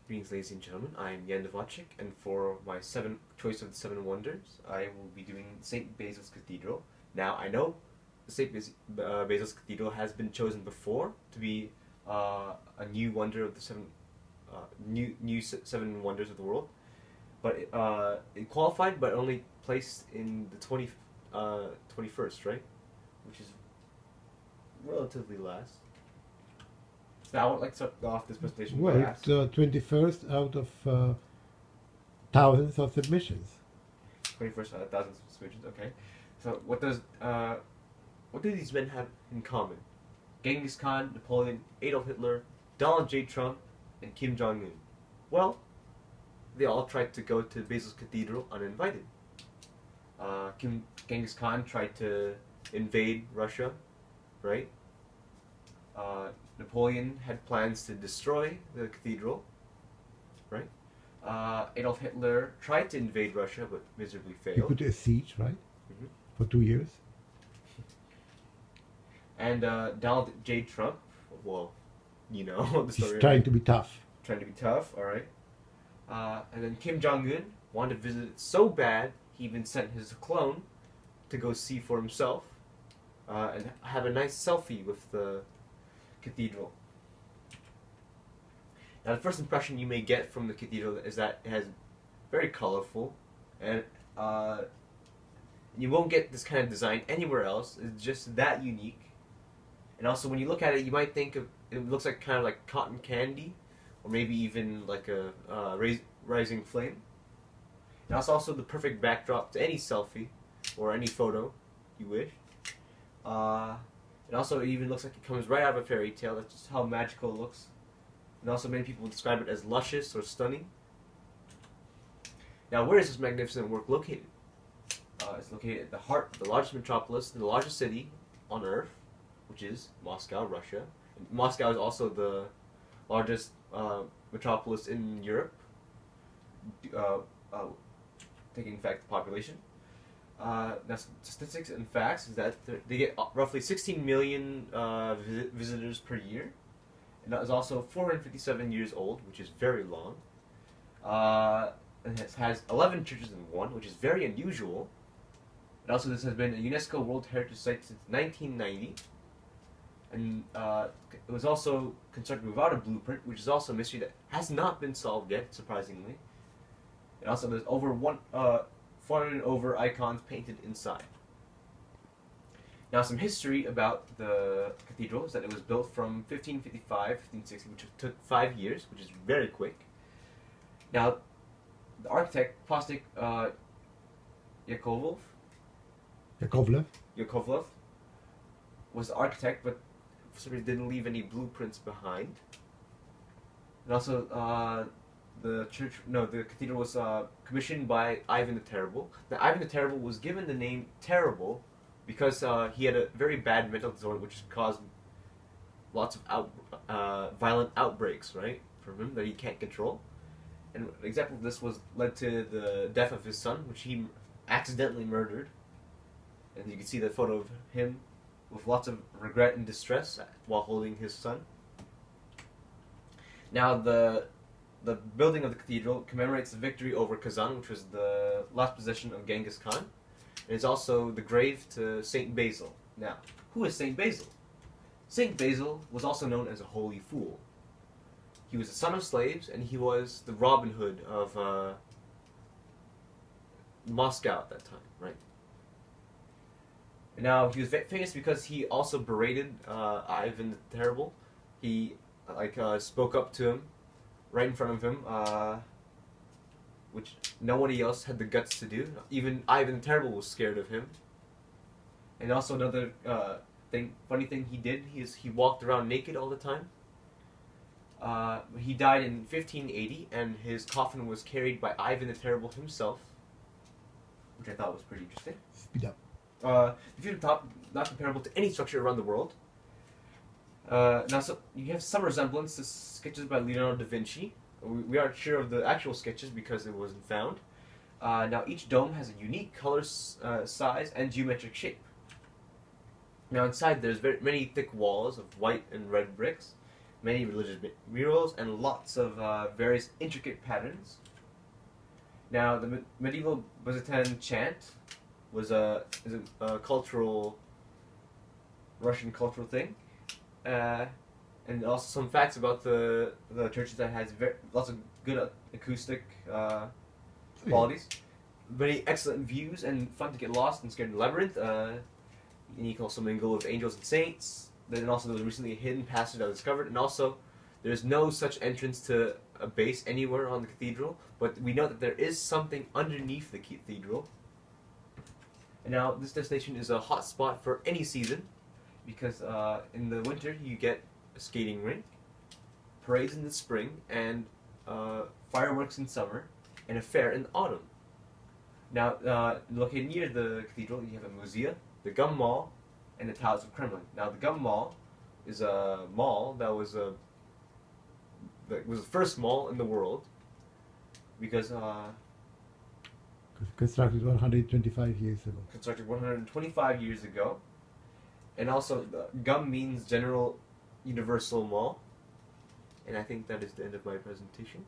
Greetings, ladies and gentlemen. I am Jan Novacek, and for my choice of the seven wonders, I will be doing St. Basil's Cathedral. Now, I know Basil's Cathedral has been chosen before to be a new wonder of the seven wonders of the world, but it qualified, but only placed in the 21st, right? Which is relatively last. Now I would like to start off this presentation. Well, it's 21st out of thousands of submissions. 21st out of thousands of submissions. Okay. So what do these men have in common? Genghis Khan, Napoleon, Adolf Hitler, Donald J. Trump, and Kim Jong-un. Well, they all tried to go to Basil's Cathedral uninvited. Genghis Khan tried to invade Russia, right? Napoleon had plans to destroy the cathedral, right? Adolf Hitler tried to invade Russia, but miserably failed. He put a siege, right? Mm-hmm. For 2 years. And Donald J. Trump, well, you know the story. He's trying to be tough. Trying to be tough, all right. And then Kim Jong-un wanted to visit it so bad, he even sent his clone to go see for himself and have a nice selfie with the cathedral. Now, the first impression you may get from the cathedral is that it has very colorful, and you won't get this kind of design anywhere else. It's just that unique. And also, when you look at it, you might think of it looks like kind of like cotton candy, or maybe even like a rising flame. And that's also the perfect backdrop to any selfie or any photo you wish. It also even looks like it comes right out of a fairy tale. That's just how magical it looks. And also many people describe it as luscious or stunning. Now, where is this magnificent work located? It's located at the heart of the largest metropolis in the largest city on Earth, which is Moscow, Russia. And Moscow is also the largest metropolis in Europe, taking effect the population. Now, statistics and facts is that they get roughly 16 million visitors per year, and that is also 457 years old, which is very long. And it has 11 churches in one, which is very unusual. And also, this has been a UNESCO World Heritage Site since 1990, and it was also constructed without a blueprint, which is also a mystery that has not been solved yet, surprisingly. And also, there's over 400 and over icons painted inside. Now, some history about the cathedral is that it was built from 1555 1560, which took 5 years, which is very quick. Now, the architect, Postik Yakovlev, was the architect, but for some reason didn't leave any blueprints behind. And also, the cathedral was commissioned by Ivan the Terrible. Now, Ivan the Terrible was given the name Terrible because he had a very bad mental disorder, which caused lots of violent outbreaks, right, from him that he can't control. And an example of this led to the death of his son, which he accidentally murdered. And you can see the photo of him with lots of regret and distress while holding his son. Now, the building of the cathedral commemorates the victory over Kazan, which was the last possession of Genghis Khan. And it's also the grave to St. Basil. Now, who is St. Basil? St. Basil was also known as a holy fool. He was the son of slaves, and he was the Robin Hood of Moscow at that time, right? And now, he was famous because he also berated Ivan the Terrible. He spoke up to him right in front of him, which nobody else had the guts to do. Even Ivan the Terrible was scared of him. And also another funny thing he did, he walked around naked all the time. He died in 1580, and his coffin was carried by Ivan the Terrible himself, which I thought was pretty interesting. Speed up. The view of the top, not comparable to any structure around the world. Now, so you have some resemblance to sketches by Leonardo da Vinci. We aren't sure of the actual sketches because it wasn't found. Now, each dome has a unique color, size, and geometric shape. Now, inside there's many thick walls of white and red bricks, many religious murals, and lots of various intricate patterns. Now, the medieval Byzantine chant was a cultural, Russian cultural thing, and also some facts about the churches that has lots of good acoustic qualities, very excellent views, and fun to get lost and scared in the labyrinth. And you can also mingle with angels and saints. Then also there was recently a hidden passage that was discovered, and also there's no such entrance to a base anywhere on the cathedral, but we know that there is something underneath the cathedral. And now this destination is a hot spot for any season, because in the winter you get a skating rink, parades in the spring, and fireworks in summer, and a fair in the autumn. Now, located near the cathedral, you have a museum, the Gum Mall, and the Towers of Kremlin. Now, the Gum Mall is a mall that was the first mall in the world, because constructed 125 years ago. Constructed 125 years ago, and also Gum means General Universal Mall, and I think that is the end of my presentation.